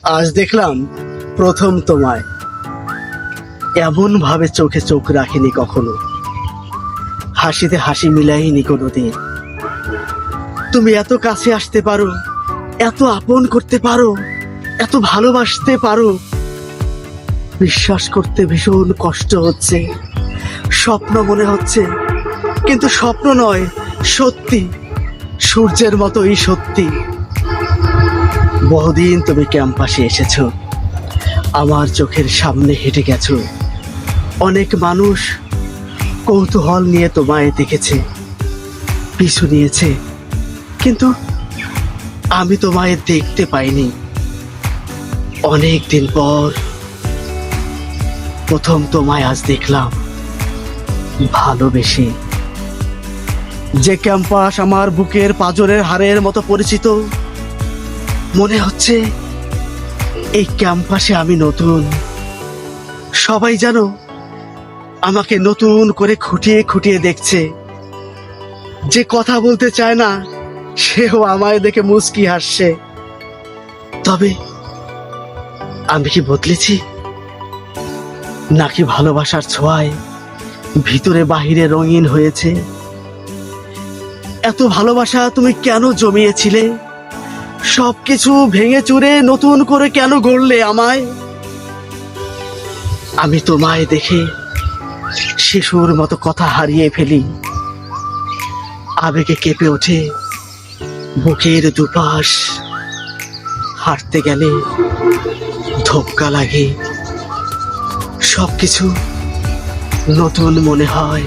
আজ দেখলাম প্রথম তোমায়, এমন ভাবে চোখে চোখ রাখিনি কখনো, হাসিতে হাসি মিলাইনি কোনোদিন। তুমি এত কাছে আসতে পারো, এত আপন করতে পারো, এত ভালোবাসতে পারো, বিশ্বাস করতে ভীষণ কষ্ট হচ্ছে। স্বপ্ন মনে হচ্ছে, কিন্তু স্বপ্ন নয়, সত্যি, সূর্যের মতোই সত্যি। বহুদিন তুমি ক্যাম্পাসে এসেছো, আমার চোখের সামনে হেঁটে গেছো। অনেক মানুষ কৌতূহল নিয়ে তোমায় দেখেছে, পিছু নিয়েছে, কিন্তু আমি তোমায় দেখতে পাইনি। অনেক দিন পর প্রথম তোমায় আজ দেখলাম, ভালোবেসে। যে ক্যাম্পাস আমার বুকের পাঁজরের হাড়ের মতো পরিচিত, মনে হচ্ছে এই ক্যাম্পাসে আমি নতুন। সবাই যেন আমাকে নতুন করে খুঁটিয়ে খুঁটিয়ে দেখছে। যে কথা বলতে চায় না, সেও আমায় দেখে মুচকি হাসছে। তবে আমি কি বদলেছি, নাকি ভালোবাসার ছোঁয়ায় ভিতরে বাহিরে রঙিন হয়েছে? এত ভালোবাসা তুমি কেন জমিয়েছিলে? সবকিছু ভেঙে চুরে নতুন করে কেন গড়লে আমায়? আমি তোমায় দেখে শিশুর মতো কথা হারিয়ে ফেলি, আবেগে কেঁপে ওঠে বুকের দুপাশ। হাঁটতে গেলে ধক্কা লাগে, সবকিছু নতুন মনে হয়।